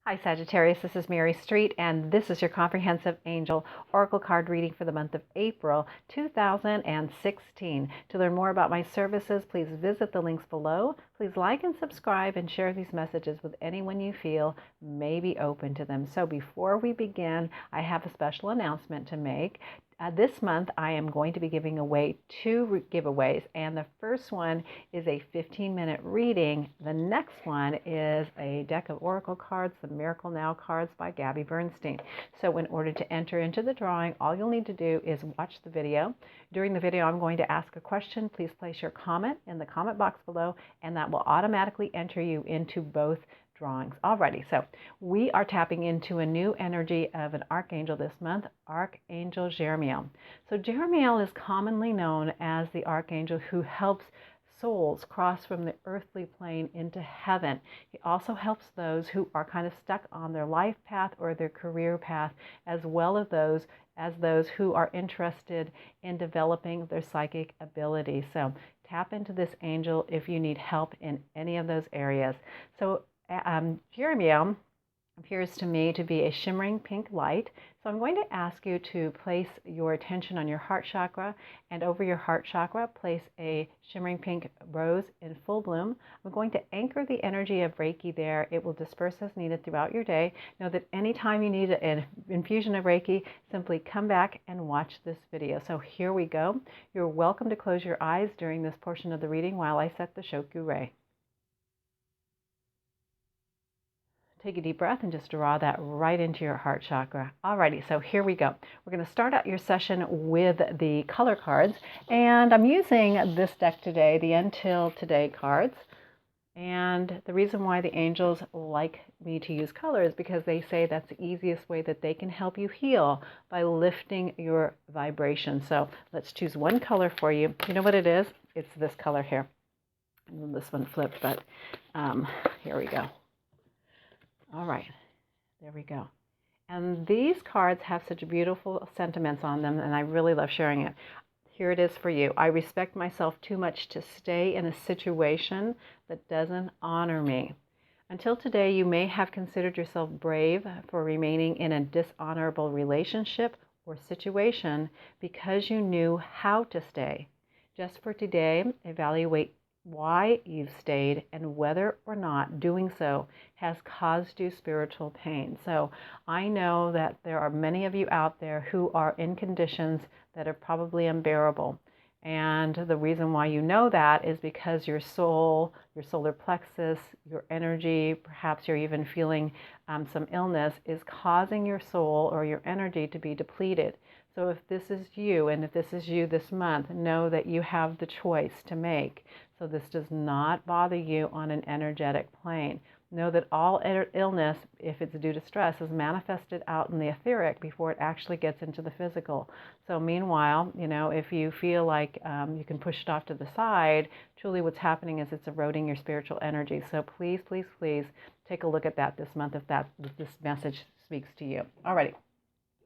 Hi Sagittarius, this is Mary Street, and this is your comprehensive angel oracle card reading for the month of April 2016. To learn more about my services, please visit the links below. Please like and subscribe and share these messages with anyone you feel may be open to them. So before we begin, I have a special announcement to make. This month, I am going to be giving away 2 giveaways, and the first one is a 15-minute reading. The next one is a deck of oracle cards, the Miracle Now cards by Bernstein. So in order to enter into the drawing, all you'll need to do is watch the video. During the video, I'm going to ask a question. Please place your comment in the comment box below, and that will automatically enter you into both drawings. Alrighty, so we are tapping into a new energy of an archangel this month, Archangel Jeremiel. So Jeremiel is commonly known as the archangel who helps souls cross from the earthly plane into heaven. He also helps those who are kind of stuck on their life path or their career path, as well as those who are interested in developing their psychic ability. So tap into this angel if you need help in any of those areas. So Jeremiel appears to me to be a shimmering pink light. So I'm going to ask you to place your attention on your heart chakra, and over your heart chakra, place a shimmering pink rose in full bloom. I'm going to anchor the energy of Reiki there. It will disperse as needed throughout your day. Know that anytime you need an infusion of Reiki, simply come back and watch this video. So here we go. You're welcome to close your eyes during this portion of the reading while I set the Shoku Ray. Take a deep breath and just draw that right into your heart chakra. Alrighty, so here we go. We're going to start out your session with the color cards, and I'm using this deck today, the Until Today cards. And the reason why the angels like me to use color is because they say that's the easiest way that they can help you heal, by lifting your vibration. So let's choose one color for you. You know what it is? It's this color here. And this one flipped, but here we go. All right, there we go. And these cards have such beautiful sentiments on them, and I really love sharing it. Here it is for you. I respect myself too much to stay in a situation that doesn't honor me. Until today, you may have considered yourself brave for remaining in a dishonorable relationship or situation because you knew how to stay. Just for today, evaluate why you've stayed and whether or not doing so has caused you spiritual pain. So I know that there are many of you out there who are in conditions that are probably unbearable. And the reason why you know that is because your soul, your solar plexus, your energy, perhaps you're even feeling some illness, is causing your soul or your energy to be depleted. So if this is you, and if this is you this month, know that you have the choice to make. So this does not bother you on an energetic plane. Know that all illness, if it's due to stress, is manifested out in the etheric before it actually gets into the physical. So meanwhile, if you feel like you can push it off to the side, truly what's happening is it's eroding your spiritual energy. So please, please, please take a look at that this month if this message speaks to you. Alrighty.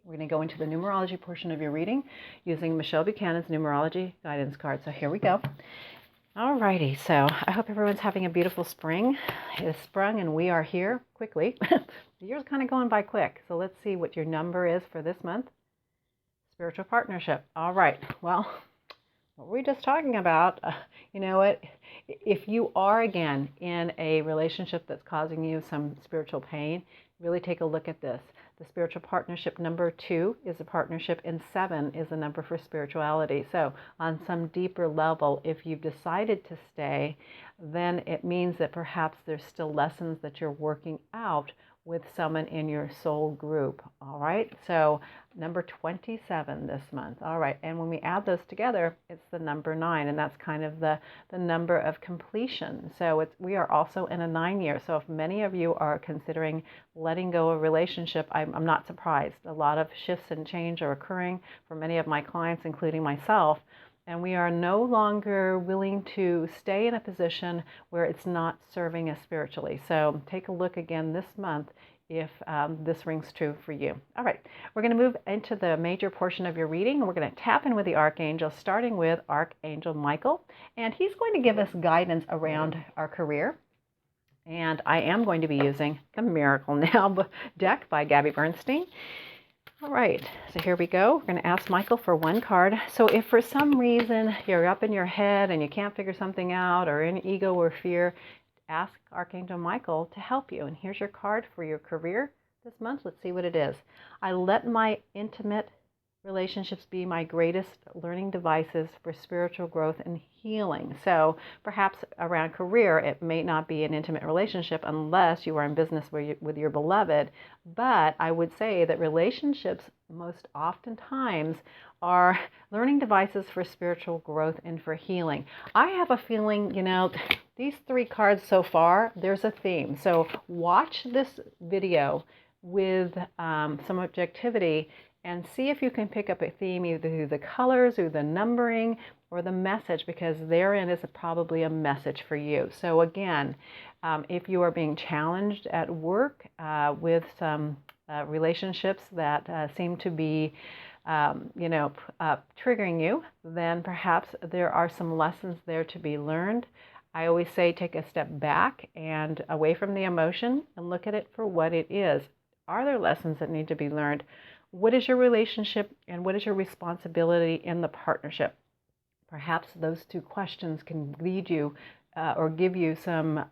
We're going to go into the numerology portion of your reading using Michelle Buchanan's numerology guidance card. So here we go. Alrighty, so I hope everyone's having a beautiful spring. It has sprung and we are here quickly. The year's kind of going by quick. So let's see what your number is for this month. Spiritual partnership. All right, well, what were we just talking about? You know what? If you are, again, in a relationship that's causing you some spiritual pain, really take a look at this. The spiritual partnership number 2 is a partnership, and 7 is a number for spirituality. So on some deeper level, if you've decided to stay, then it means that perhaps there's still lessons that you're working out with someone in your soul group. All right, so number 27 this month. All right, and when we add those together, it's the number 9, and that's kind of the number of completion. So we are also in a 9 year. So if many of you are considering letting go of a relationship, I'm not surprised. A lot of shifts and change are occurring for many of my clients, including myself. And we are no longer willing to stay in a position where it's not serving us spiritually. So take a look again this month if this rings true for you. All right, we're going to move into the major portion of your reading. We're going to tap in with the Archangel, starting with Archangel Michael. And he's going to give us guidance around our career, And I am going to be using the Miracle Now deck by Bernstein. All right, so here we go. We're going to ask Michael for one card. So if for some reason you're up in your head and you can't figure something out, or in ego or fear, ask Archangel Michael to help you. And here's your card for your career this month. Let's see what it is. I let my intimate relationships be my greatest learning devices for spiritual growth and healing. So perhaps around career, it may not be an intimate relationship unless you are in business with your beloved. But I would say that relationships most oftentimes are learning devices for spiritual growth and for healing. I have a feeling, these three cards so far, there's a theme. So watch this video with some objectivity and see if you can pick up a theme either through the colors or the numbering or the message, because therein is probably a message for you. So again, if you are being challenged at work with some relationships that seem to be triggering you, then perhaps there are some lessons there to be learned. I always say take a step back and away from the emotion and look at it for what it is. Are there lessons that need to be learned? What is your relationship and what is your responsibility in the partnership? Perhaps those two questions can lead you or give you some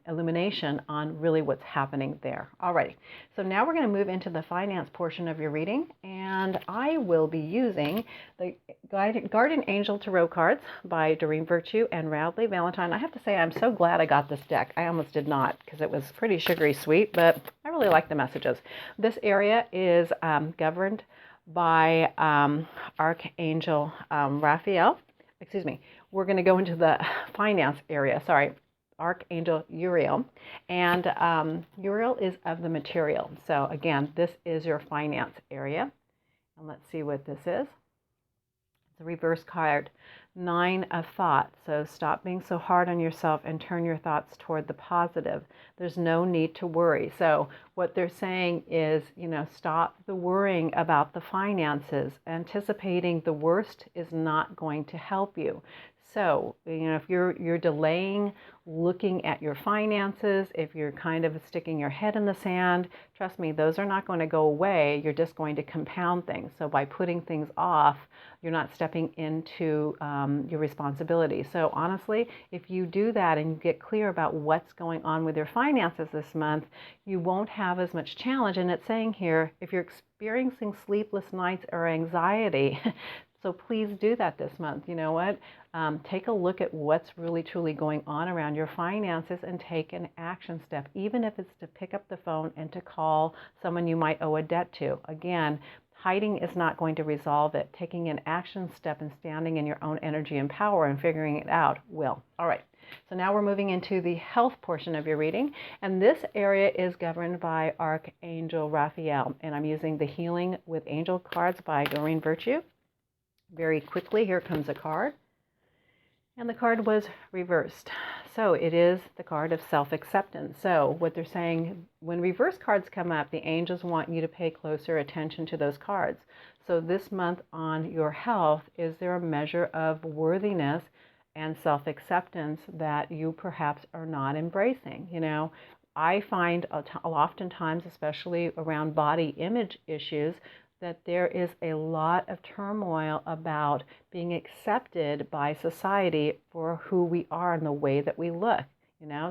illumination on really what's happening there. Alrighty, so now we're going to move into the finance portion of your reading, and I will be using the Guardian Angel Tarot cards by Doreen Virtue and Radley Valentine. I have to say I'm so glad I got this deck. I almost did not because it was pretty sugary sweet, but I really like the messages. This area is governed by Archangel Raphael. We're going to go into the finance area. Archangel Uriel. And Uriel is of the material. So again, this is your finance area. And let's see what this is. It's a reverse card, 9 of Thoughts. So stop being so hard on yourself and turn your thoughts toward the positive. There's no need to worry. So what they're saying is, stop the worrying about the finances. Anticipating the worst is not going to help you. So, if you're delaying looking at your finances, if you're kind of sticking your head in the sand, trust me, those are not going to go away. You're just going to compound things. So by putting things off, you're not stepping into your responsibility. So honestly, if you do that and you get clear about what's going on with your finances this month, you won't have as much challenge. And it's saying here, if you're experiencing sleepless nights or anxiety, so please do that this month. You know what? Take a look at what's really truly going on around your finances and take an action step, even if it's to pick up the phone and to call someone you might owe a debt to. Again, hiding is not going to resolve it. Taking an action step and standing in your own energy and power and figuring it out will. All right. So now we're moving into the health portion of your reading, and this area is governed by Archangel Raphael, and I'm using the Healing with Angel cards by Doreen Virtue. Very quickly, here comes a card. And the card was reversed. So it is the card of self-acceptance. So what they're saying, when reverse cards come up, the angels want you to pay closer attention to those cards. So this month on your health, is there a measure of worthiness and self-acceptance that you perhaps are not embracing? I find oftentimes, especially around body image issues, that there is a lot of turmoil about being accepted by society for who we are and the way that we look,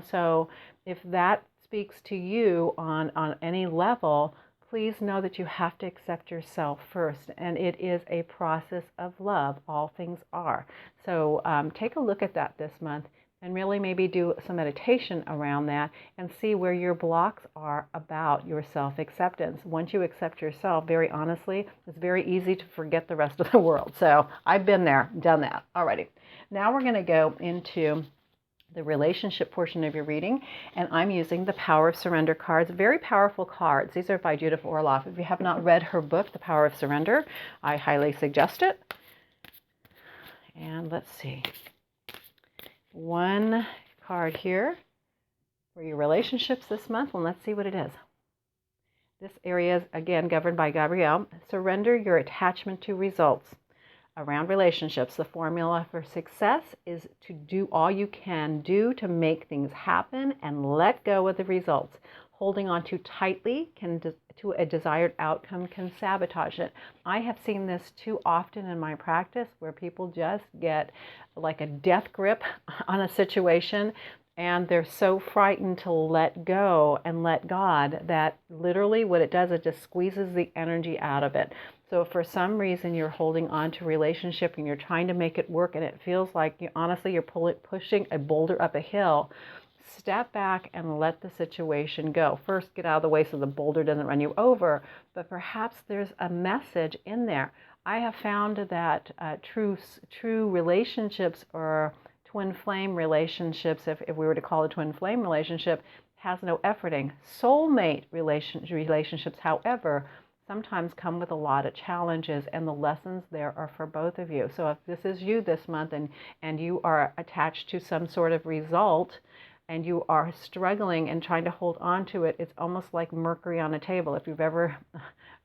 So if that speaks to you on any level, please know that you have to accept yourself first. And it is a process of love. All things are. So take a look at that this month and really maybe do some meditation around that and see where your blocks are about your self-acceptance. Once you accept yourself, very honestly, it's very easy to forget the rest of the world. So I've been there, done that. Alrighty. Now we're going to go into the relationship portion of your reading, and I'm using the Power of Surrender cards. Very powerful cards. These are by Judith Orloff. If you have not read her book, The Power of Surrender, I highly suggest it. And let's see. One card here for your relationships this month, and let's see what it is. This area is, again, governed by Gabrielle. Surrender your attachment to results. around relationships. The formula for success is to do all you can do to make things happen and let go of the results. Holding on too tightly to a desired outcome can sabotage it. I have seen this too often in my practice where people just get like a death grip on a situation, and they're so frightened to let go and let God that literally what it does, it just squeezes the energy out of it. So if for some reason you're holding on to a relationship and you're trying to make it work and it feels like you're pushing a boulder up a hill, step back and let the situation go. First, get out of the way so the boulder doesn't run you over, but perhaps there's a message in there. I have found that true relationships or twin flame relationships, if we were to call it a twin flame relationship, has no efforting. Soulmate relationships, however, sometimes come with a lot of challenges, and the lessons there are for both of you. So if this is you this month and you are attached to some sort of result, and you are struggling and trying to hold on to it, it's almost like mercury on a table. If you've ever, I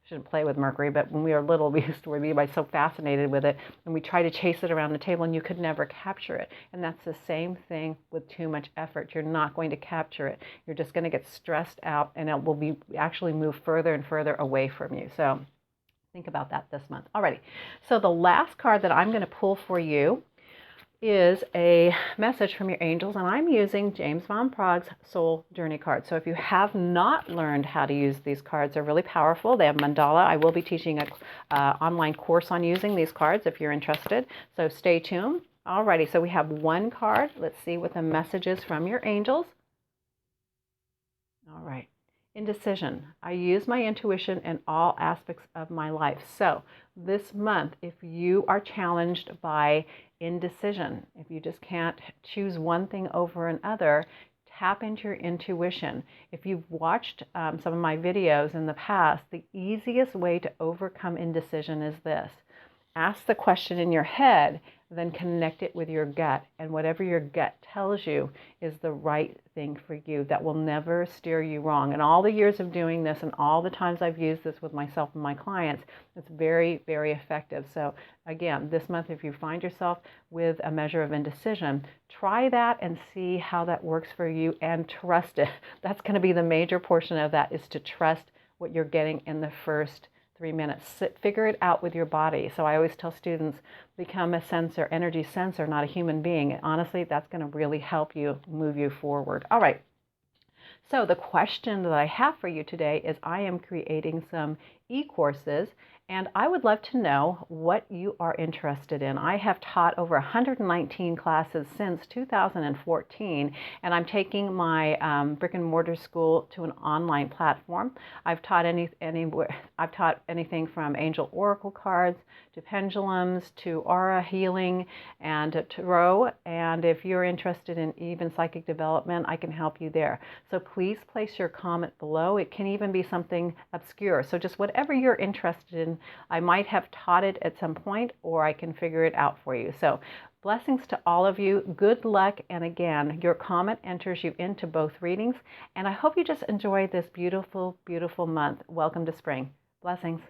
shouldn't play with mercury, but when we were little, we used to be so fascinated with it, and we try to chase it around the table, and you could never capture it. And that's the same thing with too much effort. You're not going to capture it. You're just going to get stressed out, and it will actually move further and further away from you. So think about that this month. Alrighty. So the last card that I'm going to pull for you is a message from your angels, and I'm using James Van Praagh's Soul Journey card. So if you have not learned how to use these cards, they're really powerful. They have mandala. I will be teaching an online course on using these cards if you're interested, so stay tuned. Alrighty, so we have one card. Let's see what the message is from your angels. All right. Indecision. I use my intuition in all aspects of my life. So this month, if you are challenged by indecision, if you just can't choose one thing over another, tap into your intuition. If you've watched some of my videos in the past, the easiest way to overcome indecision is this. Ask the question in your head, then connect it with your gut. And whatever your gut tells you is the right thing for you. That will never steer you wrong. And all the years of doing this and all the times I've used this with myself and my clients, it's very, very effective. So again, this month, if you find yourself with a measure of indecision, try that and see how that works for you, and trust it. That's going to be the major portion of that, is to trust what you're getting in the first 3 minutes. Figure it out with your body. So I always tell students, become a sensor, energy sensor, not a human being. Honestly, that's going to really help you move you forward. All right. So the question that I have for you today is, I am creating some e-courses, and I would love to know what you are interested in. I have taught over 119 classes since 2014, and I'm taking my brick and mortar school to an online platform. I've taught I've taught anything from angel oracle cards to pendulums to aura healing and tarot. And if you're interested in even psychic development, I can help you there. So please place your comment below. It can even be something obscure. So just whatever you're interested in, I might have taught it at some point, or I can figure it out for you. So blessings to all of you. Good luck. And again, your comment enters you into both readings. And I hope you just enjoy this beautiful, beautiful month. Welcome to spring. Blessings.